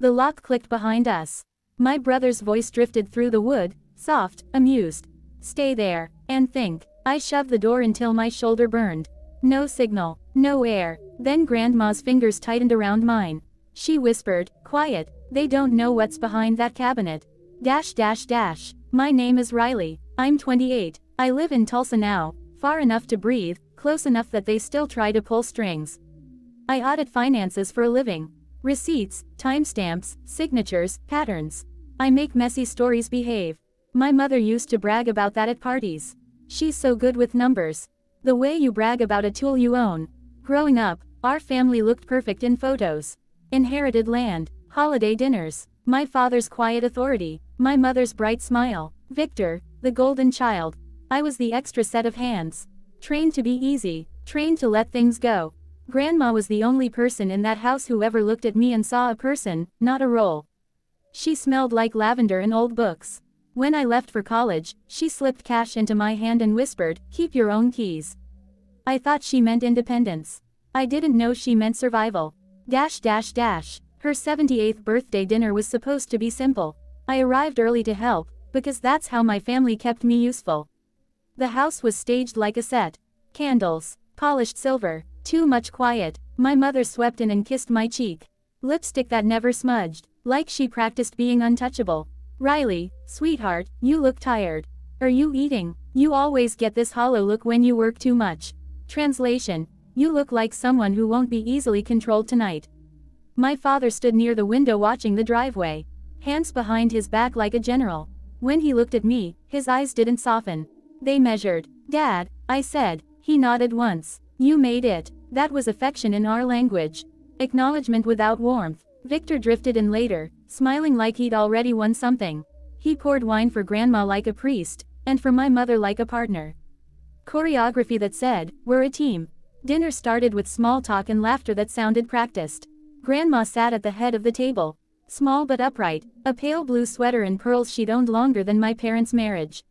The lock clicked behind us. My brother's voice drifted through the wood, soft, amused. Stay there, and think. I shoved the door until my shoulder burned. No signal, no air. Then Grandma's fingers tightened around mine. She whispered, quiet, they don't know what's behind that cabinet. My name is Riley. I'm 28. I live in Tulsa now, far enough to breathe, close enough that they still try to pull strings. I audit finances for a living. Receipts, timestamps, signatures, patterns. I make messy stories behave. My mother used to brag about that at parties. She's so good with numbers. The way you brag about a tool you own. Growing up, our family looked perfect in photos. Inherited land, holiday dinners, my father's quiet authority, my mother's bright smile. Victor, the golden child. I was the extra set of hands. Trained to be easy, trained to let things go. Grandma was the only person in that house who ever looked at me and saw a person, not a role. She smelled like lavender and old books. When I left for college, she slipped cash into my hand and whispered, keep your own keys. I thought she meant independence. I didn't know she meant survival. Her 78th birthday dinner was supposed to be simple. I arrived early to help, because that's how my family kept me useful. The house was staged like a set. Candles, polished silver, too much quiet. My mother swept in and kissed my cheek. Lipstick that never smudged, like she practiced being untouchable. Riley, sweetheart, you look tired. Are you eating? You always get this hollow look when you work too much. Translation, you look like someone who won't be easily controlled tonight. My father stood near the window watching the driveway. Hands behind his back like a general. When he looked at me, his eyes didn't soften. They measured. Dad, I said. He nodded once. You made it. That was affection in our language. Acknowledgement without warmth. Victor drifted in later, smiling like he'd already won something. He poured wine for Grandma like a priest, and for my mother like a partner. Choreography that said, we're a team. Dinner started with small talk and laughter that sounded practiced. Grandma sat at the head of the table. Small but upright, a pale blue sweater and pearls she'd owned longer than my parents' marriage.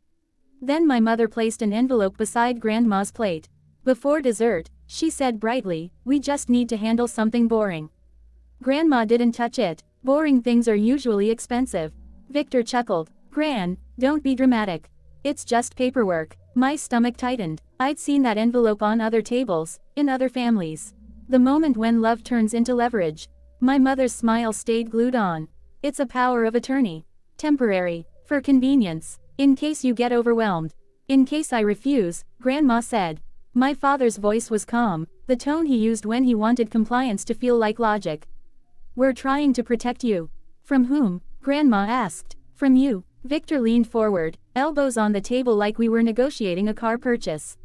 Then my mother placed an envelope beside Grandma's plate. Before dessert, she said brightly, we just need to handle something boring. Grandma didn't touch it. Boring things are usually expensive. Victor chuckled. Gran, don't be dramatic. It's just paperwork. My stomach tightened. I'd seen that envelope on other tables, in other families. The moment when love turns into leverage. My mother's smile stayed glued on. It's a power of attorney. Temporary. For convenience. In case you get overwhelmed. In case I refuse, Grandma said. My father's voice was calm, the tone he used when he wanted compliance to feel like logic. We're trying to protect you. From whom? Grandma asked. From you. Victor leaned forward, elbows on the table like we were negotiating a car purchase.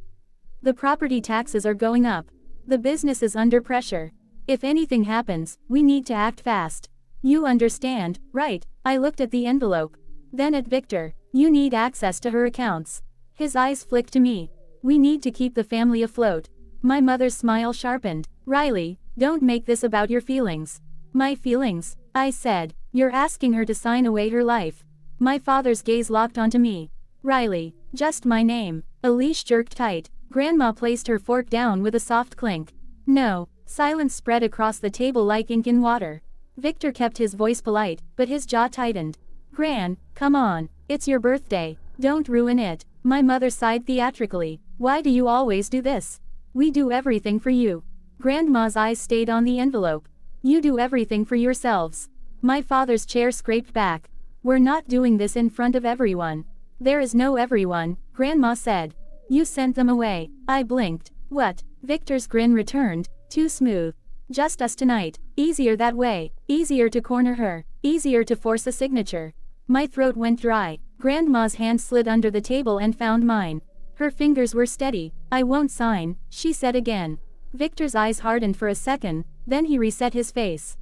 The property taxes are going up. The business is under pressure. If anything happens, we need to act fast. You understand, right? I looked at the envelope. Then at Victor. You need access to her accounts. His eyes flicked to me. We need to keep the family afloat. My mother's smile sharpened. Riley, don't make this about your feelings. My feelings? I said. You're asking her to sign away her life. My father's gaze locked onto me. Riley, just my name. A leash jerked tight. Grandma placed her fork down with a soft clink. No. Silence spread across the table like ink in water. Victor kept his voice polite, but his jaw tightened. Gran, come on. It's your birthday. Don't ruin it. My mother sighed theatrically. Why do you always do this? We do everything for you. Grandma's eyes stayed on the envelope. You do everything for yourselves. My father's chair scraped back. We're not doing this in front of everyone. There is no everyone, Grandma said. You sent them away. I blinked. What? Victor's grin returned, too smooth. Just us tonight. Easier that way. Easier to corner her. Easier to force a signature. My throat went dry. Grandma's hand slid under the table and found mine. Her fingers were steady. I won't sign, she said again. Victor's eyes hardened for a second, then he reset his face.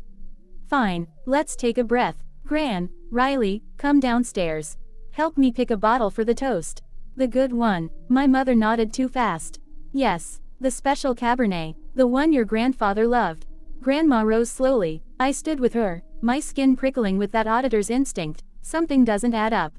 Fine, let's take a breath. Gran, Riley, come downstairs. Help me pick a bottle for the toast. The good one. My mother nodded too fast. Yes, the special Cabernet, the one your grandfather loved. Grandma rose slowly. I stood with her, my skin prickling with that auditor's instinct. Something doesn't add up.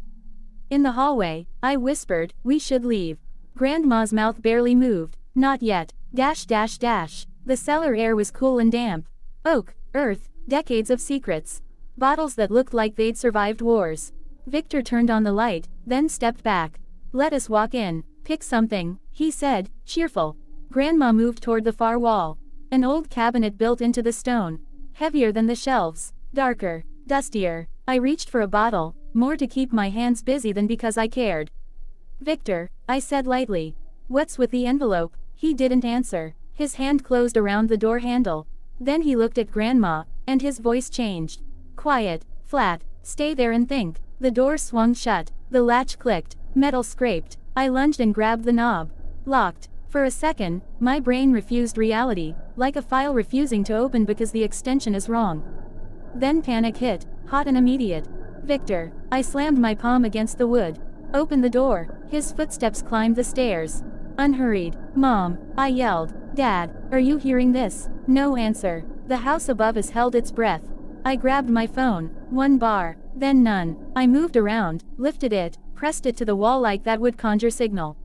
In the hallway, I whispered, we should leave. Grandma's mouth barely moved. Not yet. The cellar air was cool and damp. Oak, earth, decades of secrets. Bottles that looked like they'd survived wars. Victor turned on the light, then stepped back. Let us walk in. Pick something, he said, cheerful. Grandma moved toward the far wall. An old cabinet built into the stone. Heavier than the shelves. Darker. Dustier. I reached for a bottle, more to keep my hands busy than because I cared. Victor, I said lightly. What's with the envelope? He didn't answer. His hand closed around the door handle. Then he looked at Grandma, and his voice changed. Quiet, flat, stay there and think. The door swung shut, the latch clicked, metal scraped. I lunged and grabbed the knob. Locked. For a second, my brain refused reality, like a file refusing to open because the extension is wrong. Then panic hit, hot and immediate. Victor, I slammed my palm against the wood. Open the door. His footsteps climbed the stairs. Unhurried. Mom, I yelled. Dad, are you hearing this? No answer. The house above us held its breath. I grabbed my phone. One bar, then none. I moved around, lifted it, pressed it to the wall like that would conjure signal.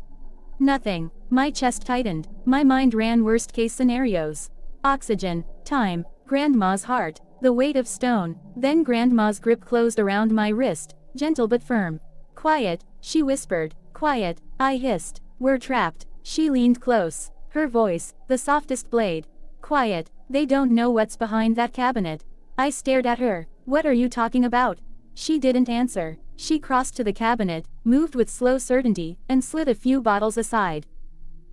Nothing. My chest tightened. My mind ran worst-case scenarios. Oxygen, time, Grandma's heart, the weight of stone. Then Grandma's grip closed around my wrist, gentle but firm. Quiet, she whispered. Quiet, I hissed. We're trapped. She leaned close. Her voice, the softest blade. Quiet, they don't know what's behind that cabinet. I stared at her. What are you talking about? She didn't answer. She crossed to the cabinet, moved with slow certainty, and slid a few bottles aside.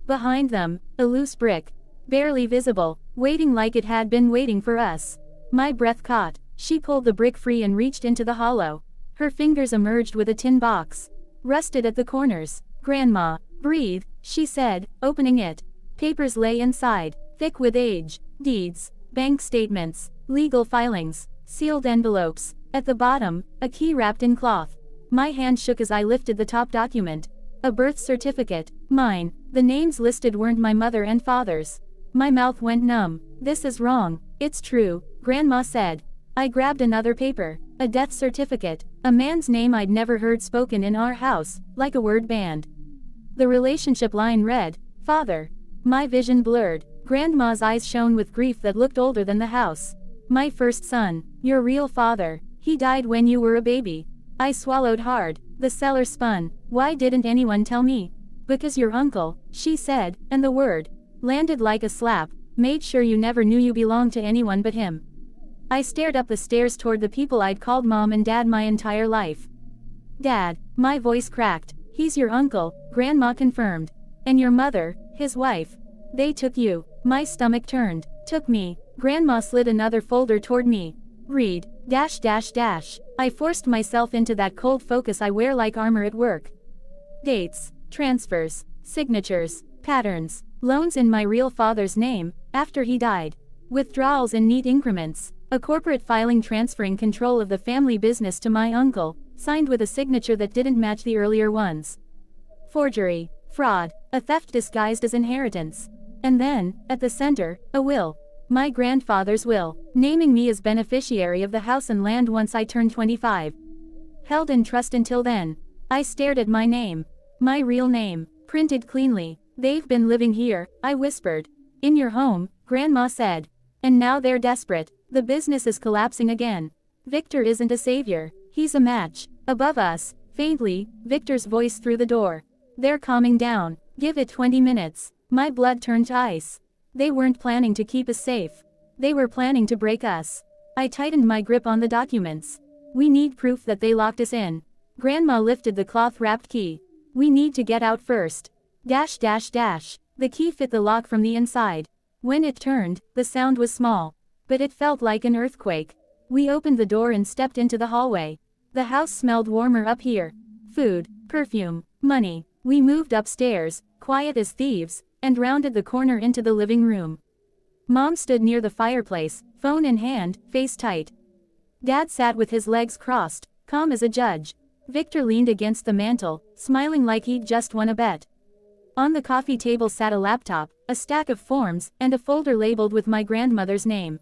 Behind them, a loose brick. Barely visible, waiting like it had been waiting for us. My breath caught. She pulled the brick free and reached into the hollow. Her fingers emerged with a tin box. Rusted at the corners. Grandma, breathe, she said, opening it. Papers lay inside, thick with age, deeds, bank statements, legal filings, sealed envelopes. At the bottom, a key wrapped in cloth. My hand shook as I lifted the top document. A birth certificate. Mine. The names listed weren't my mother and father's. My mouth went numb. This is wrong. It's true, Grandma said. I grabbed another paper. A death certificate. A man's name I'd never heard spoken in our house, like a word band. The relationship line read, Father. My vision blurred. Grandma's eyes shone with grief that looked older than the house. My first son. Your real father. He died when you were a baby. I swallowed hard. The cellar spun. Why didn't anyone tell me? Because your uncle, she said, and the word landed like a slap, made sure you never knew you belonged to anyone but him. I stared up the stairs toward the people I'd called Mom and Dad my entire life. Dad, my voice cracked. He's your uncle, Grandma confirmed. And your mother, his wife. They took you. My stomach turned. Took me. Grandma slid another folder toward me. Read. Dash dash dash. I forced myself into that cold focus I wear like armor at work. Dates. Transfers. Signatures. Patterns. Loans in my real father's name, after he died. Withdrawals in neat increments. A corporate filing transferring control of the family business to my uncle, signed with a signature that didn't match the earlier ones. Forgery. Fraud. A theft disguised as inheritance. And then, at the center, a will. My grandfather's will, naming me as beneficiary of the house and land once I turned 25. Held in trust until then. I stared at my name. My real name, printed cleanly. They've been living here, I whispered. In your home, Grandma said. And now they're desperate. The business is collapsing again. Victor isn't a savior. He's a match. Above us, faintly, Victor's voice through the door. They're calming down. Give it 20 minutes. My blood turned to ice. They weren't planning to keep us safe. They were planning to break us. I tightened my grip on the documents. We need proof that they locked us in. Grandma lifted the cloth-wrapped key. We need to get out first. Dash dash dash. The key fit the lock from the inside. When it turned, the sound was small. But it felt like an earthquake. We opened the door and stepped into the hallway. The house smelled warmer up here. Food, perfume, money. We moved upstairs, quiet as thieves, and rounded the corner into the living room. Mom stood near the fireplace, phone in hand, face tight. Dad sat with his legs crossed, calm as a judge. Victor leaned against the mantel, smiling like he'd just won a bet. On the coffee table sat a laptop, a stack of forms, and a folder labeled with my grandmother's name.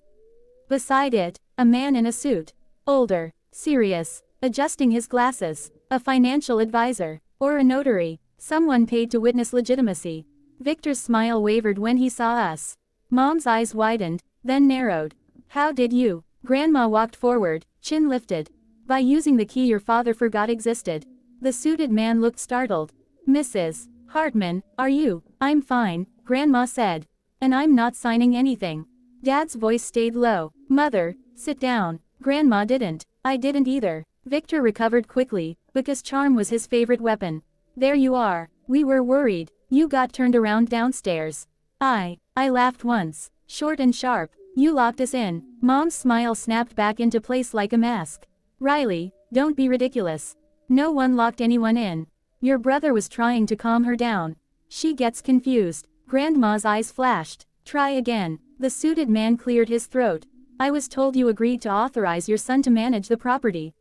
Beside it, a man in a suit. Older, serious, adjusting his glasses. A financial advisor, or a notary, someone paid to witness legitimacy. Victor's smile wavered when he saw us. Mom's eyes widened, then narrowed. How did you? Grandma walked forward, Chin lifted. By using the key your father forgot existed. The suited man looked startled. Mrs. Hartman, are you? I'm fine, Grandma said. And I'm not signing anything. Dad's voice stayed low. Mother, sit down. Grandma didn't. I didn't either. Victor recovered quickly, because charm was his favorite weapon. There you are. We were worried. You got turned around downstairs. I laughed once. Short and sharp. You locked us in. Mom's smile snapped back into place like a mask. Riley, don't be ridiculous. No one locked anyone in. Your brother was trying to calm her down. She gets confused. Grandma's eyes flashed. Try again. The suited man cleared his throat. I was told you agreed to authorize your son to manage the property.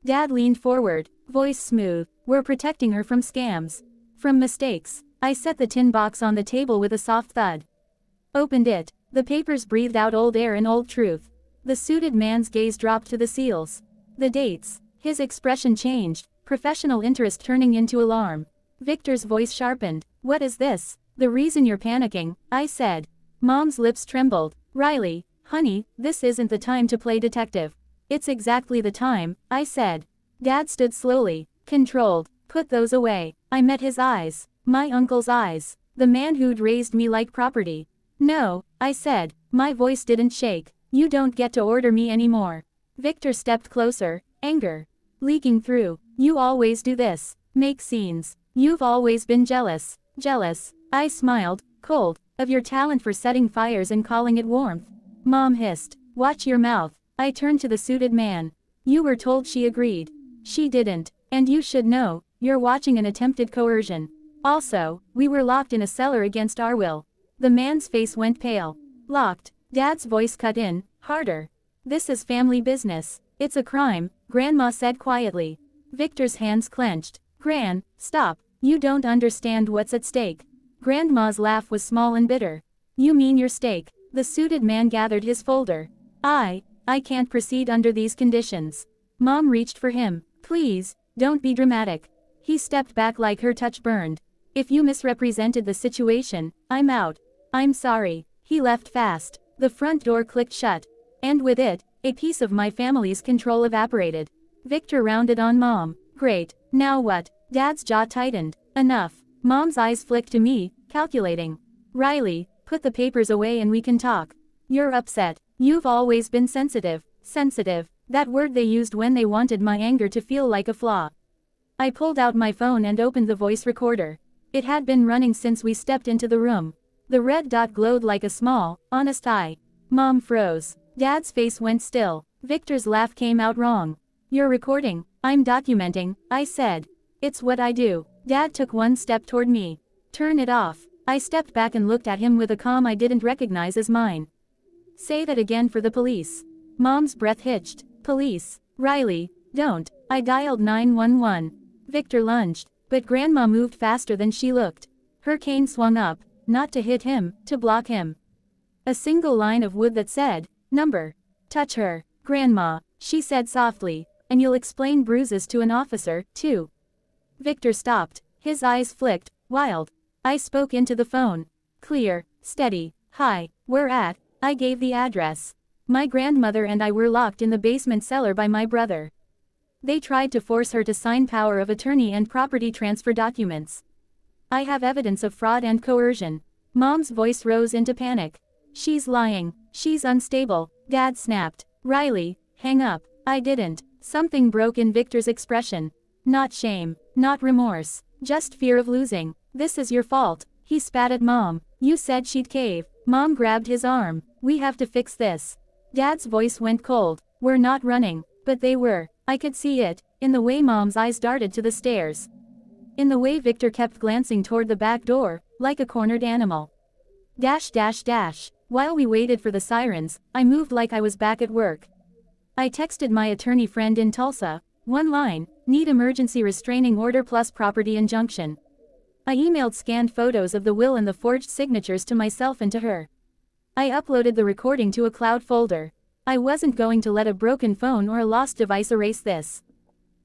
Dad leaned forward, voice smooth. We're protecting her from scams. From mistakes. I set the tin box on the table with a soft thud. Opened it. The papers breathed out old air and old truth. The suited man's gaze dropped to the seals. The dates. His expression changed, professional interest turning into alarm. Victor's voice sharpened. What is this? The reason you're panicking, I said. Mom's lips trembled. Riley, honey, this isn't the time to play detective. It's exactly the time, I said. Dad stood slowly, controlled. Put those away. I met his eyes. My uncle's eyes. The man who'd raised me like property. No, I said. My voice didn't shake. You don't get to order me anymore. Victor stepped closer, anger leaking through. You always do this. Make scenes. You've always been jealous. Jealous. I smiled, cold, of your talent for setting fires and calling it warmth. Mom hissed. Watch your mouth. I turned to the suited man. You were told she agreed. She didn't. And you should know, you're watching an attempted coercion. Also, we were locked in a cellar against our will. The man's face went pale. Locked. Dad's voice cut in, harder. This is family business. It's a crime, Grandma said quietly. Victor's hands clenched. Gran, stop. You don't understand what's at stake. Grandma's laugh was small and bitter. You mean your stake. The suited man gathered his folder. I can't proceed under these conditions. Mom reached for him. Please, don't be dramatic. He stepped back like her touch burned. If you misrepresented the situation, I'm out. I'm sorry. He left fast. The front door clicked shut. And with it, a piece of my family's control evaporated. Victor rounded on Mom. Great. Now what? Dad's jaw tightened. Enough. Mom's eyes flicked to me, calculating. Riley, put the papers away and we can talk. You're upset. You've always been sensitive. Sensitive. That word they used when they wanted my anger to feel like a flaw. I pulled out my phone and opened the voice recorder. It had been running since we stepped into the room. The red dot glowed like a small, honest eye. Mom froze. Dad's face went still. Victor's laugh came out wrong. You're recording. I'm documenting, I said. It's what I do. Dad took one step toward me. Turn it off. I stepped back and looked at him with a calm I didn't recognize as mine. Say that again for the police. Mom's breath hitched. Police. Riley, don't. I dialed 911. Victor lunged, but Grandma moved faster than she looked. Her cane swung up, not to hit him, to block him. A single line of wood that said, number. Touch her, Grandma, she said softly, and you'll explain bruises to an officer, too. Victor stopped. His eyes flicked, wild. I spoke into the phone. Clear, steady. Hi, we're at. I gave the address. My grandmother and I were locked in the basement cellar by my brother. They tried to force her to sign power of attorney and property transfer documents. I have evidence of fraud and coercion. Mom's voice rose into panic. She's lying. She's unstable. Dad snapped. Riley, hang up. I didn't. Something broke in Victor's expression. Not shame. Not remorse. Just fear of losing. This is your fault. He spat at Mom. You said she'd cave. Mom grabbed his arm. We have to fix this. Dad's voice went cold. We're not running. But they were. I could see it, in the way Mom's eyes darted to the stairs. In the way Victor kept glancing toward the back door, like a cornered animal. Dash dash dash. While we waited for the sirens, I moved like I was back at work. I texted my attorney friend in Tulsa. One line, need emergency restraining order plus property injunction. I emailed scanned photos of the will and the forged signatures to myself and to her. I uploaded the recording to a cloud folder. I wasn't going to let a broken phone or a lost device erase this.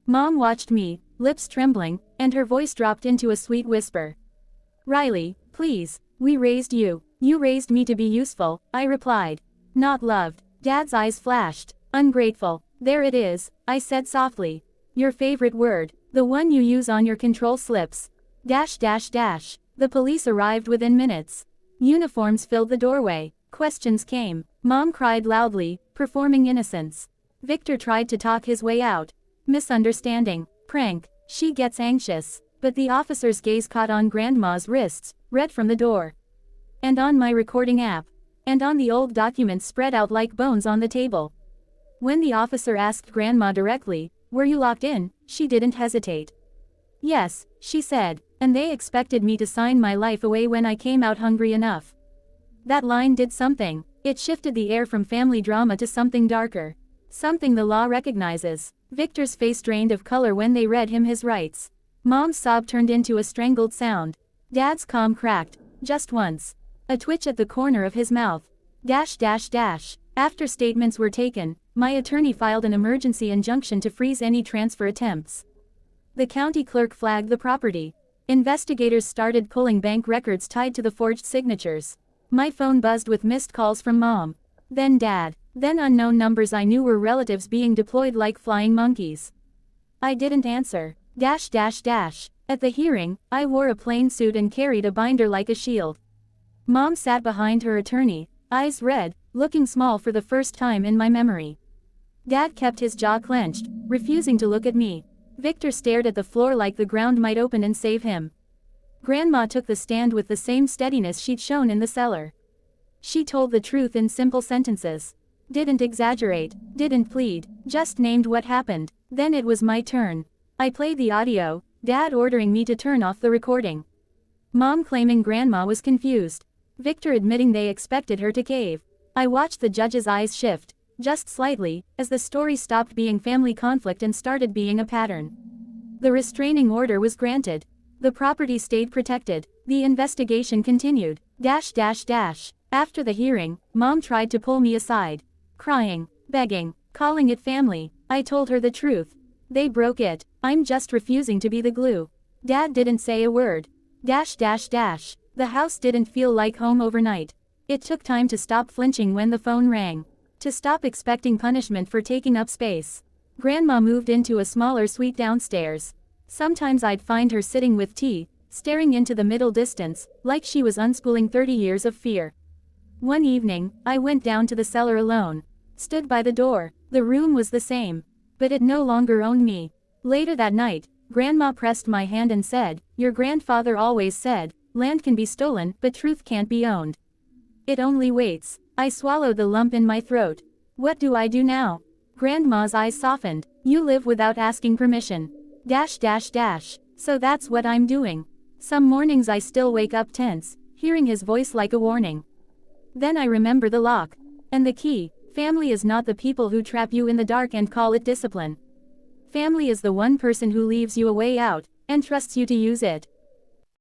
Mom watched me, lips trembling, and her voice dropped into a sweet whisper. Riley, please, we raised you. You raised me to be useful, I replied. Not loved. Dad's eyes flashed. Ungrateful. There it is, I said softly. Your favorite word, the one you use on your control slips. Dash dash dash. The police arrived within minutes. Uniforms filled the doorway. Questions came. Mom cried loudly, performing innocence. Victor tried to talk his way out. Misunderstanding. Prank. She gets anxious. But the officer's gaze caught on Grandma's wrists, read from the door. And on my recording app. And on the old documents spread out like bones on the table. When the officer asked Grandma directly, "Were you locked in?" she didn't hesitate. "Yes," she said, "and they expected me to sign my life away when I came out hungry enough." That line did something. It shifted the air from family drama to something darker. Something the law recognizes. Victor's face drained of color when they read him his rights. Mom's sob turned into a strangled sound. Dad's calm cracked, just once. A twitch at the corner of his mouth. Dash dash dash. After statements were taken, my attorney filed an emergency injunction to freeze any transfer attempts. The county clerk flagged the property. Investigators started pulling bank records tied to the forged signatures. My phone buzzed with missed calls from Mom. Then Dad. Then unknown numbers I knew were relatives being deployed like flying monkeys. I didn't answer. Dash dash dash. At the hearing, I wore a plain suit and carried a binder like a shield. Mom sat behind her attorney, eyes red, looking small for the first time in my memory. Dad kept his jaw clenched, refusing to look at me. Victor stared at the floor like the ground might open and save him. Grandma took the stand with the same steadiness she'd shown in the cellar. She told the truth in simple sentences. Didn't exaggerate, didn't plead, just named what happened. Then it was my turn. I played the audio, Dad ordering me to turn off the recording. Mom claiming Grandma was confused. Victor admitting they expected her to cave. I watched the judge's eyes shift, just slightly, as the story stopped being family conflict and started being a pattern. The restraining order was granted. The property stayed protected. The investigation continued. Dash dash dash. After the hearing, Mom tried to pull me aside. Crying, begging, calling it family. I told her the truth. They broke it. I'm just refusing to be the glue. Dad didn't say a word. Dash dash dash. The house didn't feel like home overnight. It took time to stop flinching when the phone rang. To stop expecting punishment for taking up space. Grandma moved into a smaller suite downstairs. Sometimes I'd find her sitting with tea, staring into the middle distance, like she was unspooling 30 years of fear. One evening, I went down to the cellar alone. Stood by the door. The room was the same. But it no longer owned me. Later that night, Grandma pressed my hand and said, "Your grandfather always said, land can be stolen, but truth can't be owned. It only waits." I swallowed the lump in my throat. What do I do now? Grandma's eyes softened. You live without asking permission. Dash dash dash. So that's what I'm doing. Some mornings I still wake up tense, hearing his voice like a warning. Then I remember the lock. And the key. Family is not the people who trap you in the dark and call it discipline. Family is the one person who leaves you a way out, and trusts you to use it.